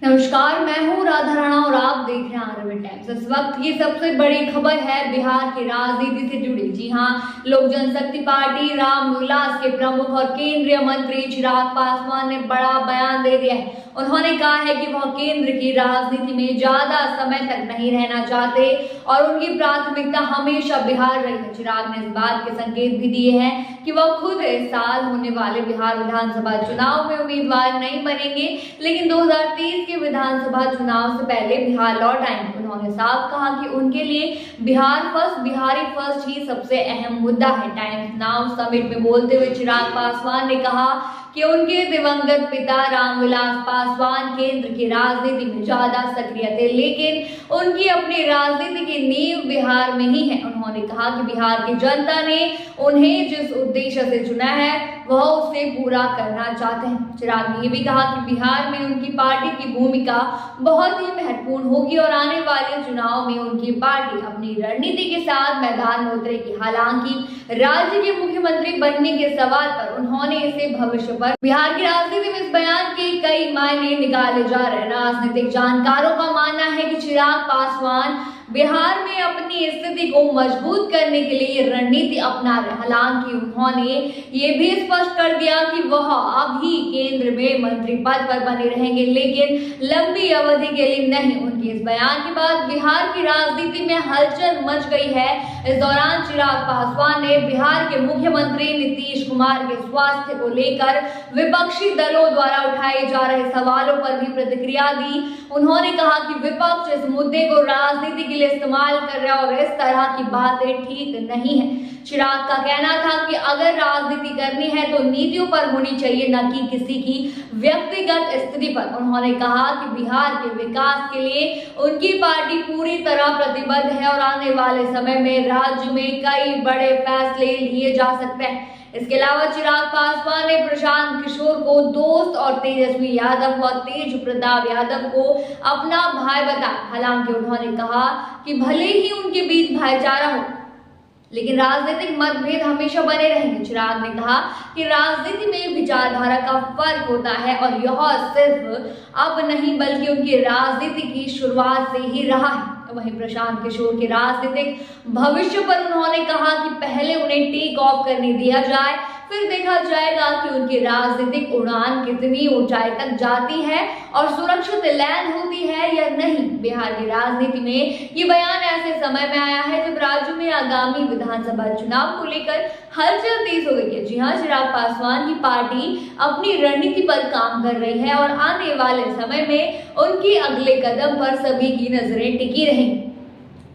नमस्कार, मैं हूँ राधा राणा और आप देख रहे हैं आरबी टाइम्स। इस वक्त ये सबसे बड़ी खबर है बिहार की राजनीति से जुड़ी। जी हाँ, लोक जनशक्ति पार्टी रामविलास के प्रमुख और केंद्रीय मंत्री चिराग पासवान ने बड़ा बयान दे दिया है। उन्होंने कहा है कि वह केंद्र की राजनीति में ज्यादा समय तक नहीं रहना चाहते और उनकी प्राथमिकता हमेशा बिहार रही है। चिराग ने इस बात के संकेत भी दिए हैं कि वह खुद इस साल होने वाले बिहार विधानसभा चुनाव में उम्मीदवार नहीं बनेंगे, लेकिन 2023 के विधानसभा चुनाव से पहले बिहार लौट आएंगे। उन्होंने साफ कहा कि उनके लिए बिहार फर्स्ट, बिहारी फर्स्ट ही सबसे अहम मुद्दा है। टाइम्स नाउ समिट में बोलते हुए चिराग पासवान ने कहा कि उनके दिवंगत पिता रामविलास पासवान केंद्र की राजनीति में ज्यादा सक्रिय थे, लेकिन उनकी अपनी राजनीति की नींव बिहार में ही है। उन्होंने कहा कि बिहार की जनता ने उन्हें जिस उद्देश्य से चुना है वह उसे पूरा करना चाहते हैं। चिराग ने यह भी कहा कि बिहार में उनकी पार्टी की भूमिका बहुत ही महत्वपूर्ण होगी और आने वाले चुनाव में उनकी पार्टी अपनी रणनीति के साथ मैदान में उतरेगी। हालांकि राज्य के मुख्यमंत्री बनने के सवाल पर उन्होंने इसे भविष्य पर बिहार की राजनीति में इस बयान के कई मायने निकाले जा रहे हैं। राजनीतिक जानकारों का मानना है कि चिराग पासवान बिहार में अपनी स्थिति को मजबूत करने के लिए रणनीति अपना रहे। हालांकि उन्होंने ये भी स्पष्ट कर दिया कि वह अभी केंद्र में मंत्री पद पर बने रहेंगे, लेकिन लंबी अवधि के लिए नहीं। उनके इस बयान के बाद बिहार की राजनीति में हलचल मच गई है। इस दौरान चिराग पासवान ने बिहार के मुख्यमंत्री नीतीश कुमार के स्वास्थ्य को लेकर विपक्षी दलों द्वारा उठाए जा रहे सवालों पर भी प्रतिक्रिया दी। उन्होंने कहा कि विपक्ष इस मुद्दे को राजनीति के लिए इस्तेमाल कर रहा है और इस तरह की बातें ठीक नहीं है। चिराग का कहना था कि अगर राजनीति करनी है तो नीतियों पर होनी चाहिए, न कि किसी की व्यक्तिगत स्थिति पर। उन्होंने कहा कि बिहार के विकास के लिए उनकी पार्टी पूरी तरह प्रतिबद्ध है और आने वाले समय में राज्य में कई बड़े फैसले लिए जा सकते हैं। इसके अलावा चिराग पासवान ने प्रशांत किशोर को दोस्त और तेजस्वी यादव व तेज प्रताप यादव को अपना भाई बताया। हालांकि उन्होंने कहा कि भले ही उनके बीच भाईचारा हो, लेकिन राजनीतिक मतभेद हमेशा बने रहेंगे। चिराग ने कहा कि राजनीति में विचारधारा का फर्क होता है और यह सिर्फ अब नहीं बल्कि उनकी राजनीति की शुरुआत से ही रहा है। वहीं प्रशांत किशोर के राजनीतिक भविष्य पर उन्होंने कहा कि पहले उन्हें टेक ऑफ करने दिया जाए, फिर देखा जाएगा कि उनकी राजनीतिक उड़ान कितनी ऊंचाई तक जाती है और सुरक्षित लैंड होती है या नहीं। बिहार की राजनीति में ये बयान ऐसे समय में आया है जब राज्य में आगामी विधानसभा चुनाव को लेकर हलचल तेज हो गई है। जी हाँ, चिराग पासवान की पार्टी अपनी रणनीति पर काम कर रही है और आने वाले समय में उनकी अगले कदम पर सभी की नजरें टिकी रहेंगी।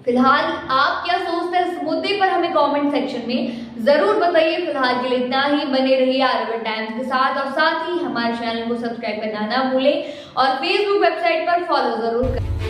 फिलहाल आप क्या सोचते हैं इस मुद्दे पर, हमें कमेंट सेक्शन में जरूर बताइए। फिलहाल के लिए इतना ही। बने रहिए आरबी टाइम्स के साथ और साथ ही हमारे चैनल को सब्सक्राइब करना ना भूलें और फेसबुक वेबसाइट पर फॉलो जरूर करें।